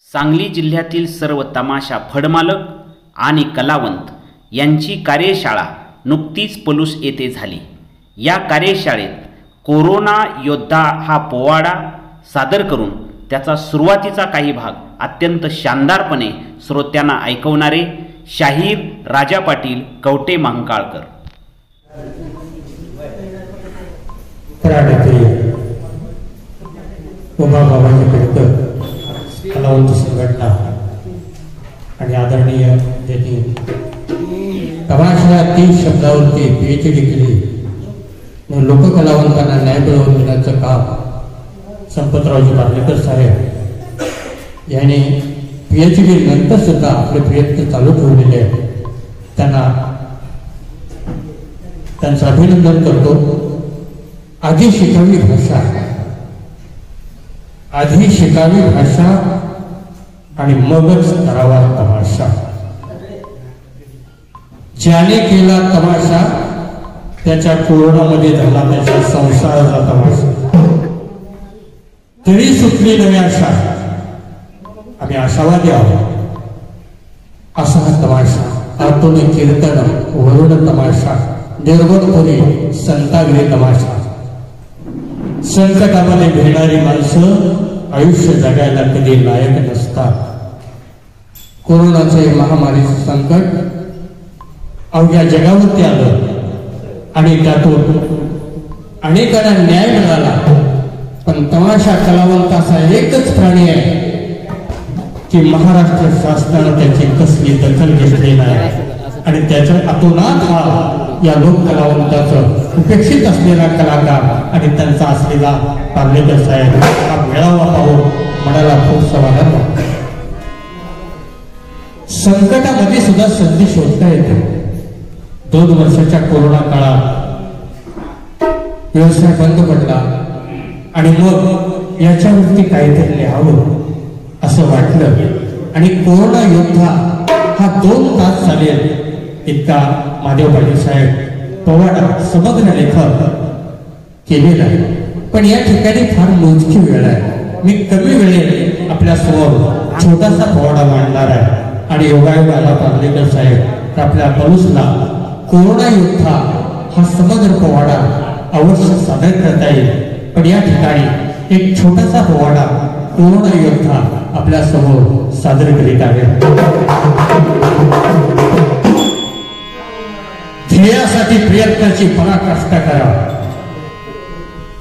सांगली जिल्ह्यातील सर्व तमाशा फडमालक आणि कलावंत यांची कार्यशाळा नुकतीच पलूस येथे झाली। या कार्यशाळेत कोरोना योद्धा हा पोवाडा सादर करून त्याचा सुरुवातीचा काही भाग अत्यंत शानदारपणे श्रोत्यांना ऐकवणारे शाहीर राजा पाटील कवटे महांकाळकर कलावंत संघटना आणि आदरणीय ज्यांनी तमाशा 30 शब्दावरती PhD केली, लोककलावंतांना न्याय मिळवून देण्याचं काम संपतरावजी बार्लेकर साहेब यांनी PhD नंतर सुद्धा आपले प्रयत्न चालू ठेवलेले आहेत। त्यांचं अभिनंदन करतो। आधी शिकावी भाषा आणि मगच करावा तमाशा। ज्याने केला तमाशा त्याच्या कोरोनामध्ये झाला त्याच्या संसाराचा तमाशा। तरी सुटली नवी आशा, आम्ही आशावादी आहोत। असा हा तमाशा, आतून कीर्तन वरुण तमाशा, निर्गुणपुरी संतागिरी तमाशा। संकटामध्ये भेटणारी माणसं आयुष्य जगायला कधी लायक नसतात। कोरोनाचे महामारीचे संकट अवघ्या जगावरती आलं आणि त्यातून अनेकांना न्याय मिळाला, पण तमाशा कलावंताचा एकच प्राणी आहे की महाराष्ट्र शासनानं त्याची कसली दखल घेतली नाही आणि त्याच्या अतोनात हा या लोक कलावंताचं उपेक्षित असलेला कलाकार आणि त्यांचा असलेला बार्लेकर साहेब हा मेळावा पाहून मनाला खूप समाधान वाटतं। संकटामध्ये सुद्धा संधी शोधता येते। 2 वर्षाच्या कोरोना काळात व्यवसाय बंद पडला आणि मग याच्यावरती काहीतरी लिहावं असं वाटलं आणि कोरोना योद्धा हा 2 तास चालेल इतका महादेव पाटील साहेब पोवाडा समग्र लेखक केलेला आहे। पण या ठिकाणी फार मोजकी वेळ आहे। मी कमी वेळेत आपल्या समोर छोटासा पोवाडा मांडणार आहे आणि योगायोगाला बार्लेकर साहेब आपल्या पलूसला कोरोना योद्धा हा समग्र पोवाडा अवश्य सादर करता येईल। पण या ठिकाणी एक छोटासा पोवाडा कोरोना योद्धा आपल्या समोर सादर करीत आहे। ध्येयासाठी प्रयत्नाची पराकाष्ठा करा।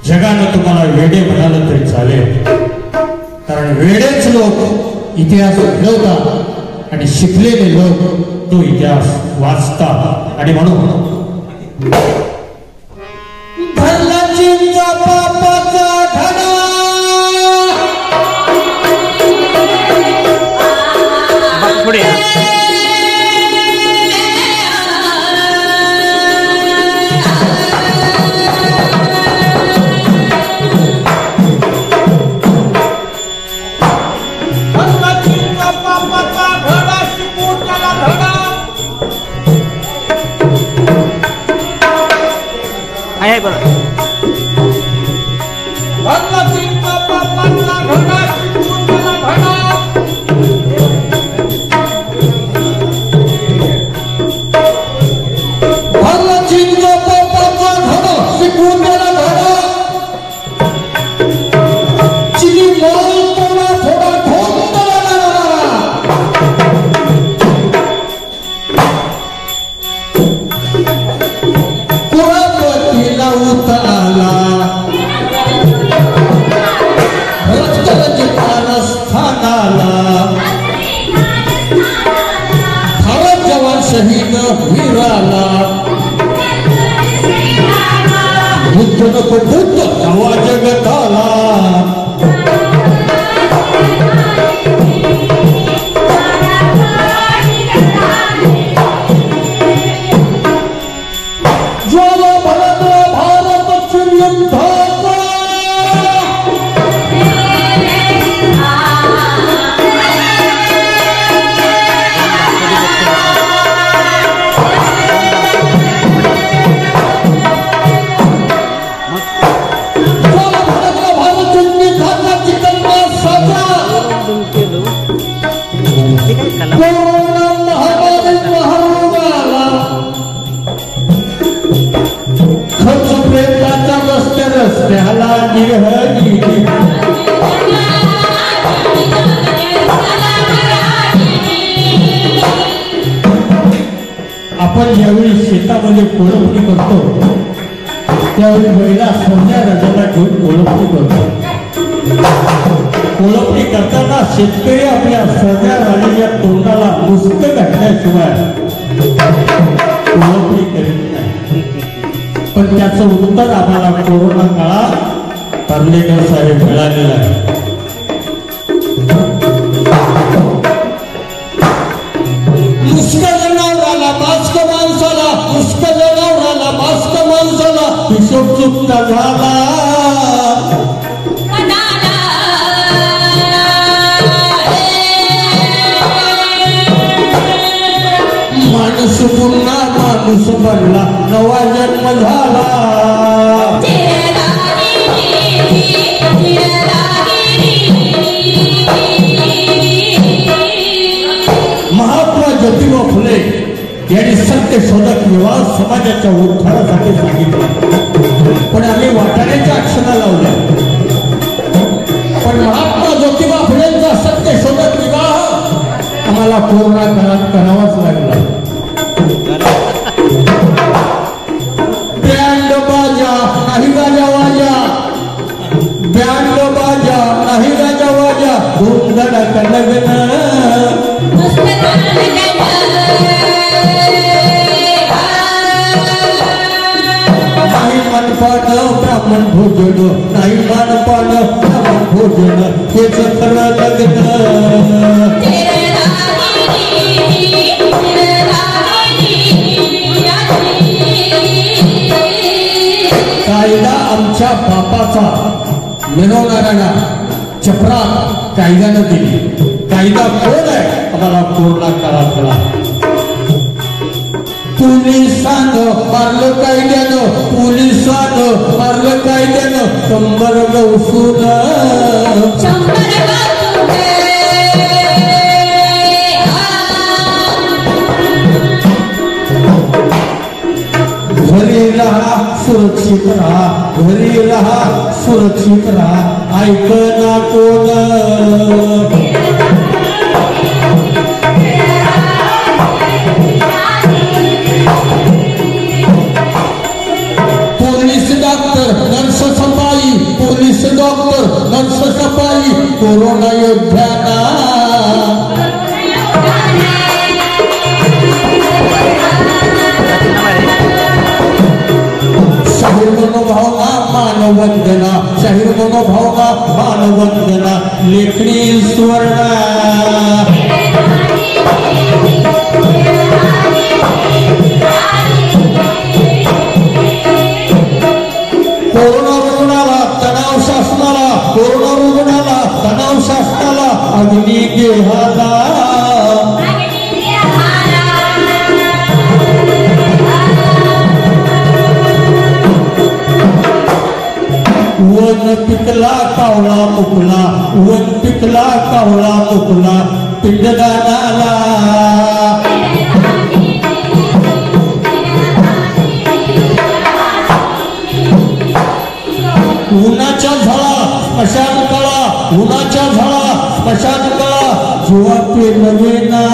जगानं तुम्हाला वेडे म्हणालं तरी चालेल, कारण वेडेच लोक इतिहास घडवतात आणि शिकलेले लोक तो इतिहास वाचतात। आणि म्हणून कोरोना महामारी महारोगाला खच प्रेताच्या रस्त्याला निरहरी आपण ज्यावेळी शेतामध्ये कोळपणी करतो त्यावेळी बैला सोन्या राजाला घेऊन कोळपणी करतो. कोळपणी करताना शेतकरी आपल्या सोन्या राजाच्या तोंडाला मुस्क घातल्याशिवाय कोळपणी करीत नाही. पण त्याचं उत्तर आम्हाला कोरोना काळात पर्लेकर साहेब मिळालेलं आहे. मुस्क जनावराला मास्क माणसाला, मुस्क जनावराला मास्क माणसाला हिशोब चुकता झाला. माणूस पुन्हा माणूस बनला, नवा जन्म झाला. महात्मा ज्योतिबा फुले यांनी सत्य शोधक विवाह समाजाच्या उद्धारासाठी सांगितलं, पण आम्ही वाटाण्याच्या अक्षरा लावल्या. पण महात्मा ज्योतिबा फुलेंचा सत्य शोधक विवाह आम्हाला कोरोना काळात करावाच लागला. बँड बाजा नाही गाजा वाजा, बँड बाजा नाही गाजा वाजा, धूमधडाक लग्न नाही मनपान ब्राह्मण भोजन, नाही मनपान ब्राह्मण भोजन, हेच खरं लग्न. कायदा आमच्या बापाचा मिळवणाऱ्यांना चपरा कायद्यानं दिली. कायदा कोण आहे आम्हाला कोरोना काळात कळा. पोलिसानं मारलं कायद्यानं, पोलिसानं मारलं कायद्यानं, कंबर गवसून घरी राहा सुरक्षित राहा, घरी राहा सुरक्षित राहा, ऐकना कोण. पोलीस डॉक्टर नर्स सफाई, पोलीस डॉक्टर नर्स सफाई, कोरोना योद्ध्यांना शाहीर मनोभावना मानवंदना, शाहीर मनोभावना मानवंदना, लेखणी सुवर्ण. कोरोना रुग्णाला तणाव शासनाला, कोरोना रुग्णाला तणाव शासनाला, अग्नी देहाला वन पिकला कावळा मुकला, वन पिकला कावळा मुकला, पिंडदानाला उन्हाच्या झळा स्मशान कळा, उन्हाच्या झळा स्मशान कळा, जीवा पेरवेना.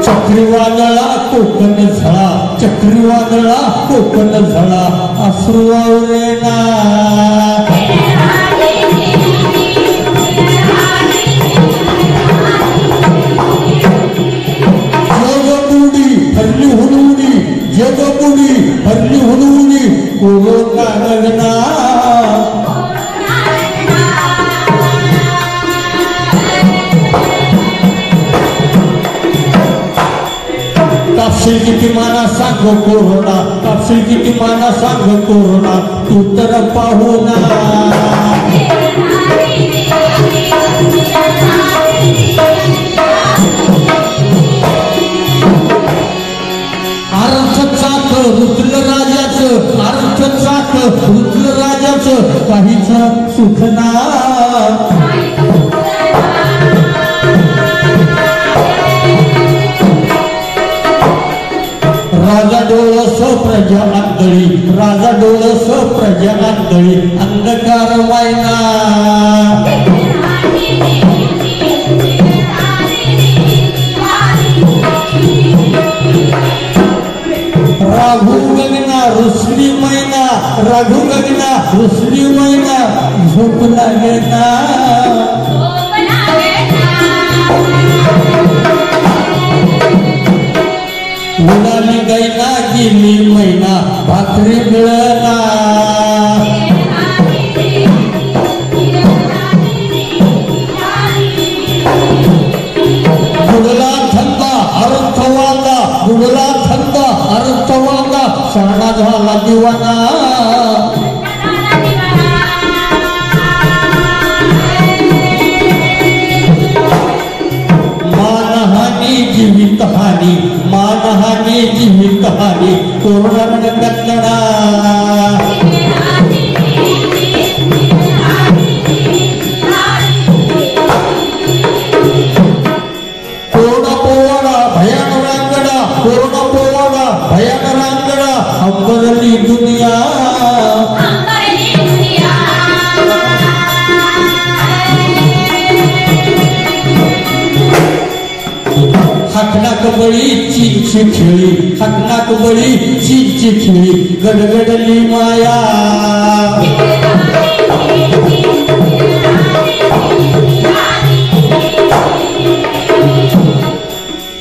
चक्रीवादळा कोकण झळा, चक्रीवादळा कोकण झळा, अश्रू आवरेना. जगबुडी हरली हुडुडी, जगबुडी हरली हुडुडी, कोरोना लग्ना. कापशील किती माना सांग कोरोना, कापशील किती माना सांग कोरोना, तू तर पाहुणा. अर्थ चाक रुतलं राजाचं, अर्थचाक रुद्र राजाचं काहीच सुख ना राजा डोळस प्रजा आंधळी राजा डोळस प्रजा आंधळी अंधकार वायना राघू गगना रुसली मैना राघू गगना रुसली मैना झोप लागेना उडाली गैना गेली मैना भाकरी मिळना बुडला थंदा अर्थवादा बुडला थंदा अर्थवादा शाळा झाला दिवाना जीवितहानी मानहानी जीवितहानी कोरोना कटलडा कोरोना पोवाडा भयान रांगडा कोरोना पोवाडा भयान रांगडा अंबरली दुनिया हकनाक बळी चीनची खेळी हकनाक बळी चीनची खेळी गडगडली माया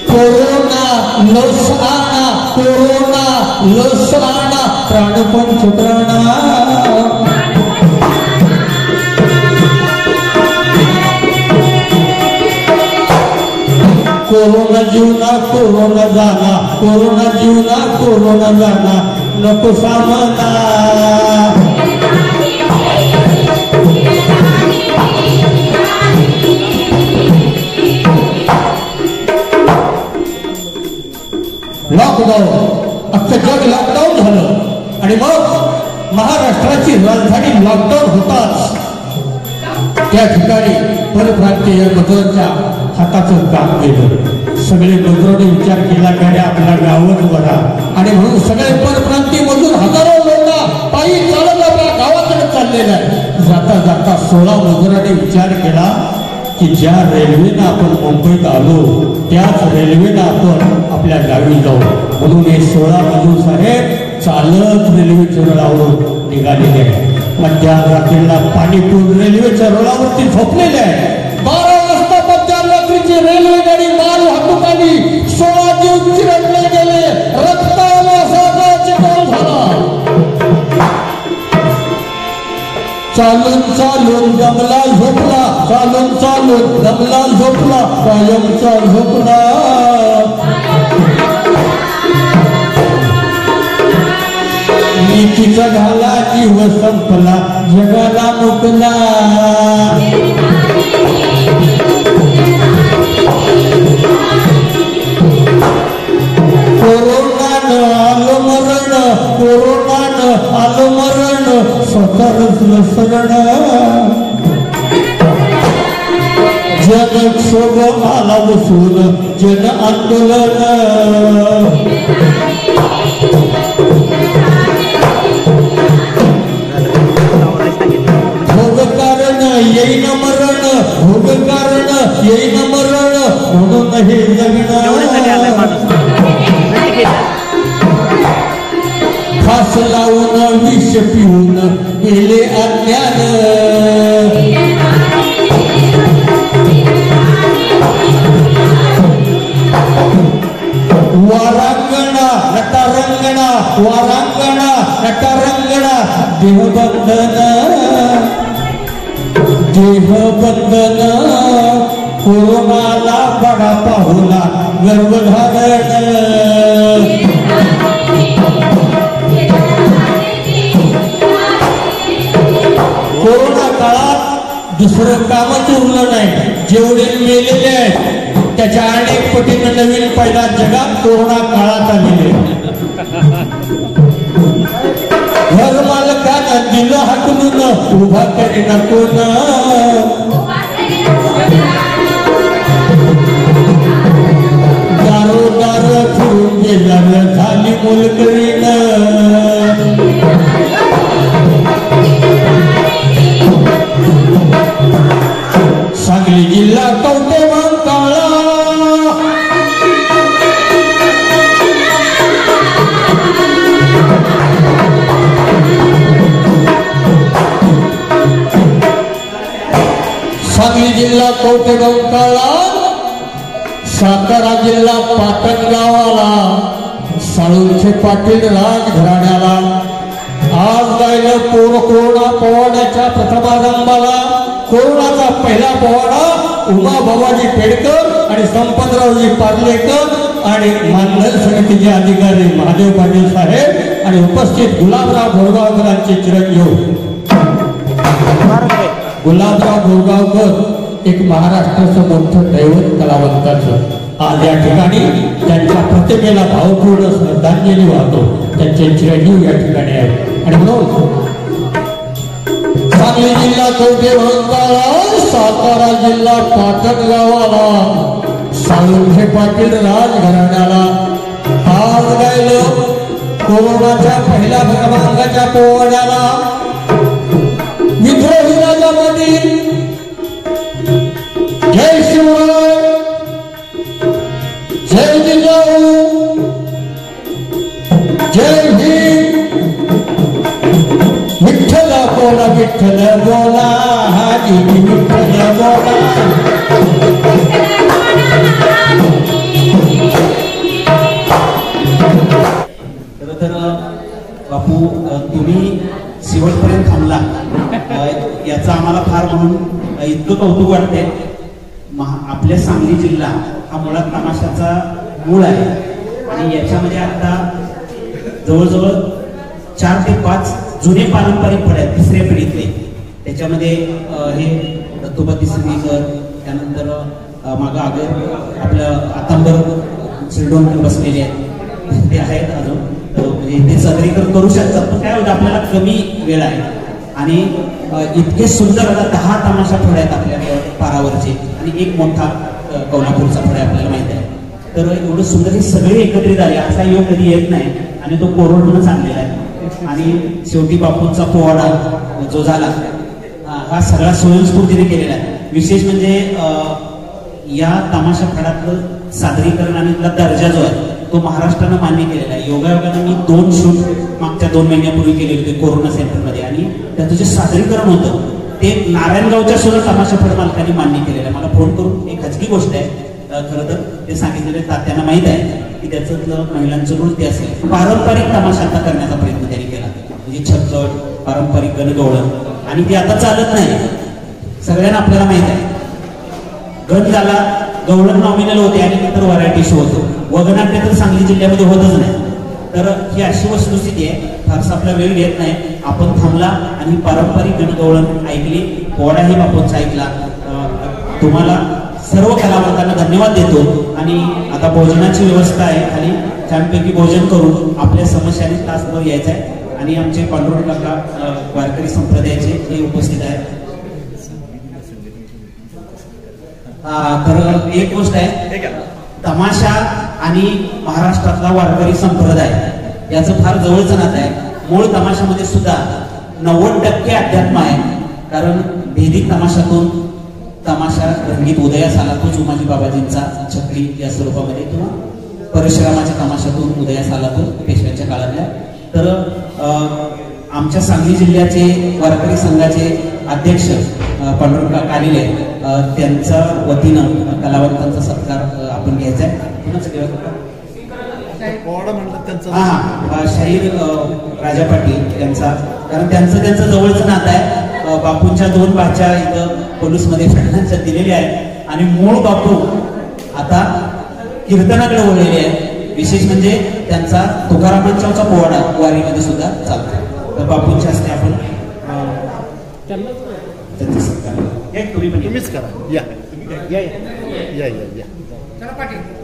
कोरोना लस आणा कोरोना लस आणा प्राणपंच प्राणा कोरोना जीवना कोरोना जाना कोरोना जीवना कोरोना जाना नको सामना लॉकडाऊन अख्खं जग लॉकडाऊन झालं आणि मग महाराष्ट्राची राजधानी लॉकडाऊन होताच त्या ठिकाणी परप्रांतीय मजुरांच्या हाताचं काम केलं सगळे मजुरांनी विचार केला गाड्या आपल्या गावात बरा आणि म्हणून सगळे परप्रांतीय मजूर हजारो लोक पायी चालत आपल्या गावाकडे चाललेले आहे जाता जाता 16 मजुरांनी विचार केला की ज्या रेल्वेनं आपण मुंबईत आलो त्याच रेल्वेनं आपण आपल्या गावी जाऊ म्हणून हे 16 मजूर साहेब चालत रेल्वेच्या रुळावर निघालेले आहे मध्यरात्रीला पाणी पिऊन रेल्वेच्या रुळावरती झोपलेले आहे 12 वाजता मध्यरात्रीची रेल्वे गाडी माल वाहतूक आली 16 जीव चिरडले गेले रक्ताला चिखल झाला चालून चालून दमला झोपला चालून चालून दमला झोपला कायमचा झोपला नीतीचा घाला जीव संपला जगाला मुकला कोरोनानं आलं मरण कोरोनानं आलं मरण स्वतःच शरण जनक्षोभ आला बसून जन आंदोलन भोग कारण येईन मरण भोग कारण येईन मरण म्हणून हे जगणं फास लावून विष पिऊन गेले अज्ञान वारांगणा नटारंगणा वारांगणा नटारंगणा देहबंधन देहबंधन कोरोनाला बडा पाहुला गर्भधारण कोरोना काळात दुसरं कामच उरलं नाही जेवढे मेलेले आहेत त्याच्या अनेक पटीनं नवीन पैदा जगात कोरोना काळात आलेले दिलं हाकलून उभा करी नको ना दारोदार फिरून गेल्यावर झाली मोलकरीण सांगली जिल्हा कवठेमहांकाळ सांगली जिल्हा कवठेमहांकाळ सातारा जिल्हा पाटण गावाला साळुंखे पाटील राजघराण्याला आज गायलं कोरोना पोवाड्याच्या प्रथमारंभाला कोरोनाचा पहिला पोवाडा उमा बाबाजी पेडकर आणि संपतरावजी पार्लेकर आणि मानधन समितीचे अधिकारी महादेव पाटील साहेब आणि उपस्थित गुलाबराव बोरगावकरांचे चिरंजीव गुलाबराव बोरगावकर एक महाराष्ट्राचं मोठं दैवत कलावंताचं आज या ठिकाणी त्यांच्या प्रतिमेला भावपूर्ण श्रद्धांजली वाहतो त्यांचे चिरंजीव या ठिकाणी आहेत आणि म्हणून सांगली जिल्हा कवठेमहांकाळ सातारा जिल्हा पाटण गावाला साळुंखे पाटील राजघराण्याला आज गायलं कोरोनाच्या पहिल्या क्रमांकाच्या पोवाड्याला विद्रोही राजामध्ये जय शिवराय जय जिजाऊ जय भीम विठ्ठल बोला विठ्ठल बोला हाजी विठ्ठल बोला तर बापू तुम्ही शेवटपर्यंत थांबला याचं आम्हाला फार म्हणून इतकं कौतुक वाटते आपल्या सांगली जिल्हा हा मुळात तमाशाचा मूळ आहे आणि याच्यामध्ये आता जवळजवळ 4 ते 5 जुने पारंपरिक फळे आहेत तिसऱ्या पिढीतले त्याच्यामध्ये हे दत्तोबा तिसरीकर त्यानंतर मागं आगर आपलं आतांबर श्रीडोंकर बसलेले आहेत ते आहेत अजून म्हणजे ते सादरीकरण करू शकतात पण काय होतं आपल्याला कमी वेळ आहे आणि इतके सुंदर आता 10 तमाशा फळे आहेत आपल्या पारावरचे आणि एक मोठा कोल्हापूरचा फळे आपल्याला माहिती आहे तर एवढं सुंदर हे सगळे एकत्रित आले असा योग कधी येत नाही आणि तो कोरोनाच आणलेला आहे आणि शेवटी बापूंचा पोवाडा जो झाला हा सगळा स्वयंस्फूर्तीने केलेला आहे विशेष म्हणजे या तमाशा फळातलं सादरीकरण आणि दर्जा जो आहे तो महाराष्ट्रानं मान्य केलेला आहे योगायोगानं मी 2 शूट मागच्या 2 महिन्यापूर्वी केले होते कोरोना सेंटरमध्ये आणि त्याचं जे सादरीकरण होतं ते नारायणगावच्या सुद्धा तमाशा फळ मालकांनी मान्य केलेलं आहे मला फोन करून एक खाजगी गोष्ट आहे खरं तर ते सांगितलेले तात्यांना माहीत आहे की त्याचं महिलांचं नृत्य असेल पारंपरिक तमाशा आता करण्याचा प्रयत्न त्यांनी केला म्हणजे छक्कड पारंपरिक गणगवळण आणि ते आता चालत नाही सगळ्यांना आपल्याला माहित आहे गण झाला गवळण नॉमिनल होते आणि नंतर व्हरायटी शो होतो वगनाट्य तर सांगली जिल्ह्यामध्ये होतच नाही तर ही अशी वस्तुस्थिती आहे फारसा आपला वेळ घेत नाही आपण थांबला आणि पारंपरिक गणगवळण ऐकली पोवाडाही बापूंचा ऐकला तुम्हाला सर्व कलावंतांना धन्यवाद देतो आणि आता भोजनाची व्यवस्था आहे खाली छानपैकी भोजन करून आपल्या समस्यांनी तासभर यायचं आहे आणि आमचे पांडुरंग काका वारकरी संप्रदायाचे हे उपस्थित आहेत तर एक गोष्ट आहे तमाशा आणि महाराष्ट्रातला वारकरी संप्रदाय याचं फार जवळचं नातं आहे मूळ तमाशामध्ये सुद्धा 90% अध्यात्म आहे कारण भेदी तमाशातून तमाशा रंगीत उदयास आला तो उमाजी बाबाजींचा छकडी या स्वरूपामध्ये किंवा परशुरामाच्या तमाशातून उदयास आला तो पेशव्यांच्या काळातल्या तर आमच्या सांगली जिल्ह्याचे वारकरी संघाचे अध्यक्ष पांडुरंग काकाले त्यांच्या वतीनं कलावंतांचा सत्कार आपण घ्यायचा आहे शाहीर राजा पाटील यांचा कारण त्यांचं जवळचं नातं आहे बापूंच्या 2 भाच्या इथं पोलीसमध्ये फडण्याच्या दिलेल्या आहेत आणि मूळ बापू आता कीर्तनाकडे वळलेले आहे विशेष म्हणजे त्यांचा तुकारामांचा पोवाडा वारीमध्ये सुद्धा चालतो तर बापूंच्या हस्ते आपण त्यांचा सत्कार तुम्ही पण तुम्हीच करा या या या या चला पाटील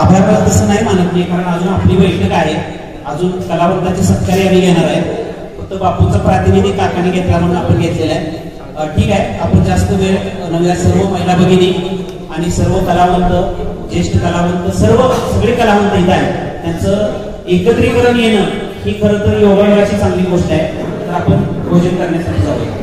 आभार तसं नाही मानत मी, कारण अजून आपली बैठक आहे, अजून कलावंताची सत्कारी आम्ही घेणार आहे. फक्त बापूंचा प्रातिनिधिक काकाने घेतला म्हणून आपण घेतलेला आहे. ठीक आहे, आपण जास्त वेळ नव्या सर्व महिला भगिनी आणि सर्व कलावंत, ज्येष्ठ कलावंत, सगळे कलावंत इथं आहेत, त्यांचं एकत्रीकरण येणं ही खरं तर योगायोगाची चांगली गोष्ट आहे. तर आपण भोजन करण्यासाठी जाऊया.